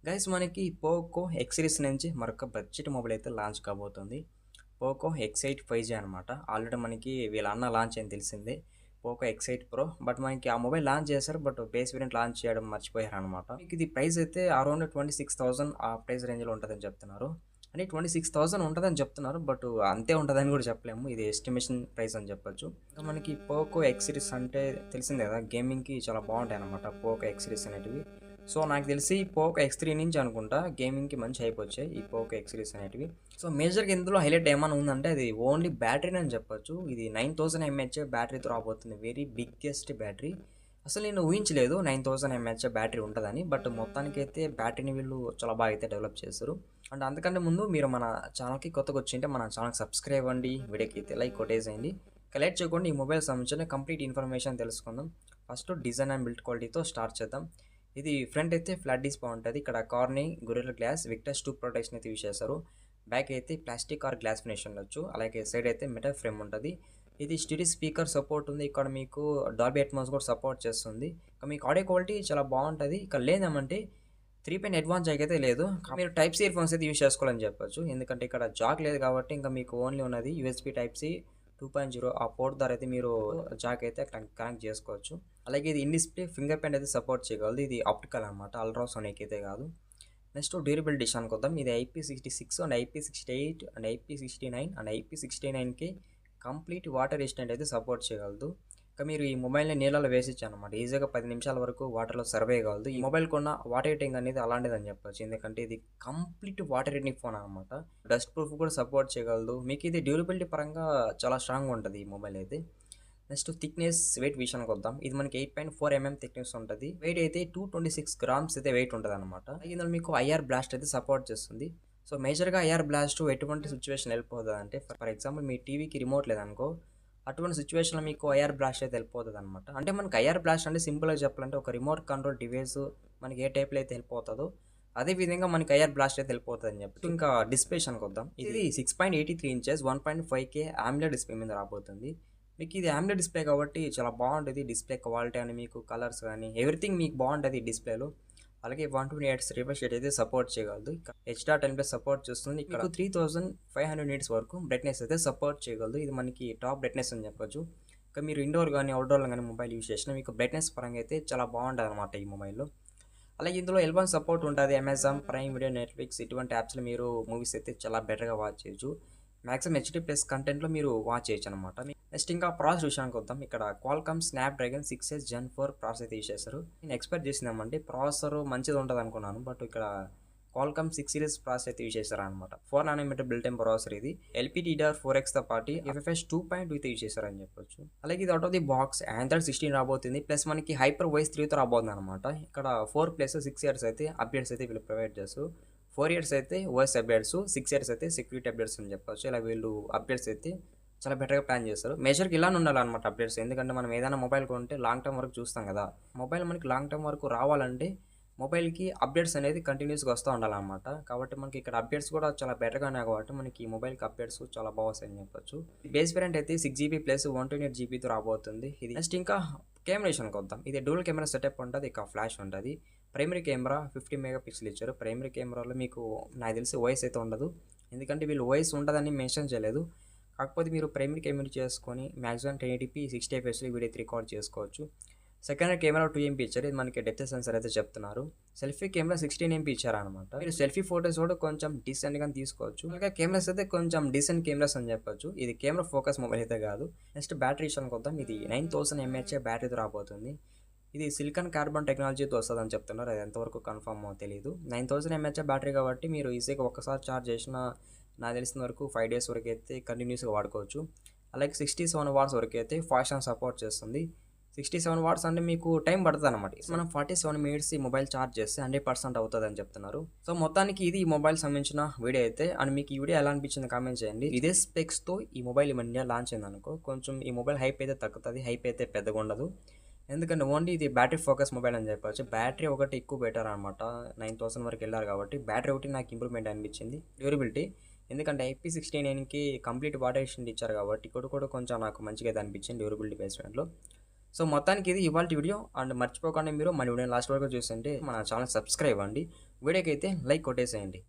Guys మనకి Poco X series నుంచి మరొక బడ్జెట్ మొబైల్ అయితే లాంచ్ కాబోతుంది. పోకో X8 5G అనమాట. ఆల్రెడీ మనకి వీళ్ళ అన్న లాంచ్ అని తెలిసిందే. Poco X8 pro. బట్ మనకి ఆ మొబైల్ లాంచ్ చేశారు. బట్ బేస్ వేరియంట్ లాంచ్ చేయడం మర్చిపోయారనమాట. మీకు ఇది ప్రైస్ అయితే అరౌండ్ 26,000 ఆ ప్రైస్ రేంజ్‌లో ఉంటదని చెప్తున్నారు. అంటే 26,000 ఉంటదని చెప్తున్నారు. బట్ అంతే ఉంటదని కూడా చెప్పలేము. ఇది ఎస్టిమేషన్ ప్రైస్ అని చెప్పొచ్చు. ఇంకా మనకి పోకో ఎక్స్ సిరీస్ అంటే తెలిసిందే కదా! గేమింగ్‌కి చాలా బావుంటాయన్నమాట పోకో ఎక్స్ సిరీస్ అనేటివి. సో నాకు తెలిసి పోకో X3 నుంచి అనుకుంటా గేమింగ్‌కి మంచి హైప్ వచ్చాయి ఈ పోకో ఎక్స్ సిరీస్ అనేటివి. సో మేజర్‌గా ఇందులో హైలైట్ ఏమన్నా ఉందంటే అది ఓన్లీ బ్యాటరీనే అని చెప్పొచ్చు. ఇది 9000 ఎంఏహెచ్ బ్యాటరీతో రాబోతుంది. Very biggest battery. అసలు నేను ఊహించలేదు 9000 ఎంఏహెచ్ బ్యాటరీ ఉంటదని. బట్ మొత్తానికైతే బ్యాటరీని వీళ్ళు చాలా బాగా అయితే డెవలప్ చేశారు. అండ్ అంతకంటే ముందు మీరు మన ఛానల్‌కి కొత్తగా వచ్చింటే మన ఛానల్‌కి సబ్స్క్రైబ్ అవ్వండి. వీడియోకి అయితే లైక్ కొట్టేసేయండి. ఇక లేట్ చేయకుండా ఈ మొబైల్ సంబంధించిన కంప్లీట్ ఇన్ఫర్మేషన్ తెలుసుకుందాం. ఫస్ట్ డిజైన్ అండ్ బిల్డ్ క్వాలిటీతో స్టార్ట్ చేద్దాం. ఇది ఫ్రంట్ అయితే ఫ్లాట్ డిస్ప్లే ఉంటుంది. ఇక్కడ కార్ని గొరిల్లా గ్లాస్ విక్టర్స్ 2 ప్రొటెక్షన్ అయితే యూజ్ చేశారు. బ్యాక్ అయితే ప్లాస్టిక్ ఆర్ గ్లాస్ ఫినిష్ ఉండొచ్చు. అలాగే సైడ్ అయితే మెటల్ ఫ్రేమ్ ఉంటుంది. ఇది స్టీరియో స్పీకర్ సపోర్ట్ ఉంది. ఇక్కడ మీకు డాల్బీ అట్మాస్ కూడా సపోర్ట్ చేస్తుంది. ఇక మీకు ఆడియో క్వాలిటీ చాలా బాగుంటుంది. ఇక్కడ లేదేమంటే 3 పెన్ అడ్వాన్స్ జాక్ అయితే లేదు. మీరు టైప్ సి ఇయర్ ఫోన్స్ అయితే యూజ్ చేసుకోవాలని చెప్పొచ్చు. ఎందుకంటే ఇక్కడ జాక్ లేదు కాబట్టి ఇంకా మీకు ఓన్లీ ఉన్నది యూఎస్బీ టైప్ సి 2.0 ఆ పోర్ట్ ద్వారా అయితే మీరు జాక్ అయితే కనెక్ట్ చేసుకోవచ్చు. అలాగే ఇది ఇన్ డిస్ప్లే ఫింగర్ ప్రింట్ అయితే సపోర్ట్ చేయగలదు. ఇది ఆప్టికల్ అనమాట, అల్ట్రాసోనిక్ అయితే కాదు. నెక్స్ట్ డ్యూరబిలిటీ విషయానికి వద్దాం. ఇది IP66 and IP68 and IP69 and IP69కి కంప్లీట్ వాటర్ రెసిస్టెంట్ అయితే సపోర్ట్ చేయగలదు. ఇక మీరు ఈ మొబైల్ని నీళ్ళలో వేసిచ్చు అనమాట. ఈజీగా 10 నిమిషాల వరకు వాటర్లో సర్వే అయ్యగలదు. ఈ మొబైల్ కొన్న వాటర్ రేటింగ్ అనేది అలాంటిదని చెప్పొచ్చు. ఎందుకంటే ఇది కంప్లీట్ వాటర్ రేటింగ్ ఫోన్ అనమాట. డస్ట్ ప్రూఫ్ కూడా సపోర్ట్ చేయగలదు. మీకు ఇది డ్యూరబిలిటీ పరంగా చాలా స్ట్రాంగ్గా ఉంటుంది ఈ మొబైల్ అయితే. నెక్స్ట్ థిక్నెస్ వెయిట్ విషయానికి వద్దాం. ఇది మనకి 8.4 mm థిక్నెస్ ఉంటుంది. వెయిట్ అయితే 226 గ్రామ్స్ అయితే వెయిట్ ఉంటుంది అనమాట. ఇందులో మీకు ఐఆర్ బ్లాస్ట్ అయితే సపోర్ట్ చేస్తుంది. సో మేజర్గా ఐఆర్ బ్లాస్ట్ ఎటువంటి సిచ్యువేషన్ వెళ్ళిపోతుంది అంటే ఫర్ ఎగ్జాంపుల్ మీ టీవీకి రిమోట్ లేదనుకో, అటువంటి సిచ్యువేషన్లో మీకు ఐఆర్ బ్లాస్ట్ అయితే వెళ్ళిపోతుంది అనమాట. అంటే మనకి ఐఆర్ బ్లాస్ట్ అంటే సింపుల్గా చెప్పాలంటే ఒక రిమోట్ కంట్రోల్ డివైస్ మనకి ఏ టైప్లో అయితే వెళ్ళిపోతుందో అదే విధంగా మనకి ఐఆర్ బ్లాస్ట్ అయితే వెళ్ళిపోతుంది అని చెప్పి. ఇంకా డిస్ప్లే విషయానికి వద్దాం. ఇది 6.83 ఇంచెస్ 1.5K AMOLED డిస్ప్లే మీద రాబోతుంది. మీకు ఇది AMOLED డిస్ప్లే కాబట్టి చాలా బాగుంటుంది. డిస్ప్లే క్వాలిటీ అని మీకు కలర్స్ కానీ ఎవ్రీథింగ్ మీకు బాగుంటుంది ఈ డిస్ప్లేలో. అలాగే 120 Hz రిఫ్రెష్ రేట్ అయితే సపోర్ట్ చేయగలదు. H.10+ సపోర్ట్ చేస్తుంది. ఇక్కడ 3500 నిట్స్ వరకు బ్రైట్నెస్ అయితే సపోర్ట్ చేయగలదు. ఇది మనకి టాప్ బ్రైట్నెస్ అని చెప్పొచ్చు. ఇంకా మీరు ఇండోర్ కానీ అవుట్డోర్లో కానీ మొబైల్ యూజ్ చేసినా మీకు బ్రైట్నెస్ పరంగా అయితే చాలా బాగుంటుంది అనమాట ఈ మొబైల్లో. అలాగే ఇందులో L1 సపోర్ట్ ఉంటుంది. అమెజాన్ ప్రైమ్ వీడియో, నెట్ఫ్లిక్స్ ఇటువంటి యాప్స్లో మీరు మూవీస్ అయితే చాలా బెటర్గా వాచ్ చేయొచ్చు. మ్యాక్సిమం HD+ కంటెంట్లో మీరు వాచ్ చేయొచ్చు అనమాట. నెక్స్ట్ ఇంకా ప్రాసెస్ విషయానికి వద్దాం. ఇక్కడ Qualcomm Snapdragon 6s Gen 4 process అయితే యూజ్ చేశారు. నేను ఎక్స్పెక్ట్ చేసిందామంటే ప్రాసెసర్ మంచిది ఉంటుంది అనుకున్నాను. బట్ ఇక్కడ క్వాల్కామ్ 6 సిరీస్ ప్రాసెస్ అయితే యూజ్ చేశారనమాట. 4nm బిల్ట్-ఇన్ ప్రాసెసర్ ఇది. LPDDR4Xతో పాటు FFS 2.2 అయితే యూజ్ చేశారని చెప్పొచ్చు. అలాగే ఇది out of the box Android 16 రాబోతుంది. ప్లస్ మనకి హైపర్ వాయిస్ 3తో రాబోతుంది అనమాట. ఇక్కడ 4+6 ఇయర్స్ అయితే అప్డేట్స్ అయితే వీళ్ళు ప్రొవైడ్ చేస్తారు. 4 ఇయర్స్ అయితే ఓఎస్ అప్డేట్స్, 6 ఇయర్స్ అయితే సెక్యూరిటీ అప్డేట్స్ అని చెప్పొచ్చు. ఇలా వీళ్ళు అప్డేట్స్ అయితే చాలా బెటర్గా ప్లాన్ చేస్తారు. మేజర్కి ఇలానే ఉండాలన్నమాట అప్డేట్స్. ఎందుకంటే మనం ఏదైనా మొబైల్ కొంటే లాంగ్ టర్మ్ వరకు చూస్తాం కదా. మొబైల్ మనకి లాంగ్ టర్మ్ వరకు రావాలంటే మొబైల్కి అప్డేట్స్ అనేది కంటిన్యూస్గా వస్తూ ఉండాలన్నమాట. కాబట్టి మనకి ఇక్కడ అప్డేట్స్ కూడా చాలా బెటర్గానే కాబట్టి మనకి ఈ మొబైల్కి అప్డేట్స్ చాలా బాగుంటాయని చెప్పొచ్చు. బేస్ వేరియంట్ అయితే 6GB ప్లస్ 128GBతో రాబోతుంది. ఇది నెక్స్ట్ ఇంకా కెమెరా విషయానికి వద్దాం. ఇది డ్యూల్ కెమెరా సెటప్ ఉంటుంది. ఇక ఫ్లాష్ ఉంటుంది. ప్రైమరీ కెమెరా 50 మెగాపిక్సెల్ ఇచ్చారు. ప్రైమరీ కెమెరాలో మీకు నాకు తెలిసి వాయిస్ అయితే ఉండదు. ఎందుకంటే వీళ్ళు వాయిస్ ఉండదని మెన్షన్ చేయలేదు. కాకపోతే మీరు ప్రైమరీ కెమెరా చేసుకొని మ్యాక్సిమం 1080p 60fps వీడియో అయితే రికార్డ్ చేసుకోవచ్చు. సెకండరీ కెమెరా 2MP ఇచ్చారు. ఇది మనకి డెప్త్ సెన్సర్ అయితే చెప్తున్నారు. సెల్ఫీ కెమెరా 16MP ఇచ్చారనమాట. మీరు సెల్ఫీ ఫోటోస్ కూడా కొంచెం డీసెంట్గా తీసుకోవచ్చు. ఇంకా కెమెరాస్ అయితే కొంచెం డీసెంట్ కెమెరాస్ అని చెప్పొచ్చు. ఇది కెమెరా ఫోకస్ మొబైల్ అయితే కాదు. నెక్స్ట్ బ్యాటరీ విషయానికి వద్దాం. ఇది 9000mAh బ్యాటరీతో రాబోతుంది. ఇది సిలికాన్ కార్బన్ టెక్నాలజీతో వస్తుందని చెప్తున్నారు. అది ఎంతవరకు కన్ఫర్మ్ తెలియదు. 9000mAh బ్యాటరీ కాబట్టి మీరు ఈజీగా ఒక్కసారి ఛార్జ్ చేసిన నాకు తెలిసిన వరకు 5 days వరకు అయితే కంటిన్యూస్గా వాడుకోవచ్చు. అలాగే 67 watts వరకు అయితే ఫాస్ట్ ఛార్జ్ సపోర్ట్ చేస్తుంది. 67 watts అంటే మీకు టైం పడుతుంది అనమాట. మనం 47 minutes ఈ మొబైల్ ఛార్జ్ చేస్తే 100% అవుతుంది అని చెప్తున్నారు. సో మొత్తానికి ఇది ఈ మొబైల్ సంబంధించిన వీడియో అయితే. అండ్ మీకు ఈ వీడియో ఎలా అనిపించింది కామెంట్ చేయండి. ఇదే స్పెక్స్తో ఈ మొబైల్ ఇండియా లాంచ్ అయింది అనుకో, కొంచెం ఈ మొబైల్ హైప్ అయితే తగ్గుతుంది. హైప్ అయితే పెద్దగా ఉండదు. ఎందుకంటే ఓన్లీ ఇది బ్యాటరీ ఫోకస్ మొబైల్ అని చెప్పొచ్చు. బ్యాటరీ ఒకటి ఎక్కువ బెటర్ అనమాట. 9000 వరకు వెళ్ళారు కాబట్టి బ్యాటరీ ఒకటి నాకు ఇంప్రూవ్మెంట్ అనిపించింది. డ్యూరబిలిటీ ఎందుకంటే IP69కి కంప్లీట్ వాటర్ రెసిస్టెంట్ ఇచ్చారు కాబట్టి ఇక్కడ కూడా కొంచెం నాకు మంచిగా అయితే అనిపించింది డ్యూరబిలిటీ బేస్మెంట్లో. సో మొత్తానికి ఇది ఇవాల్టి వీడియో. అండ్ మర్చిపోకుండా మీరు మన వీడియోని లాస్ట్ వరకు చూస్తుంటే మన ఛానల్ సబ్స్క్రైబ్ అవ్వండి. వీడియోకైతే లైక్ కొట్టేసేయండి.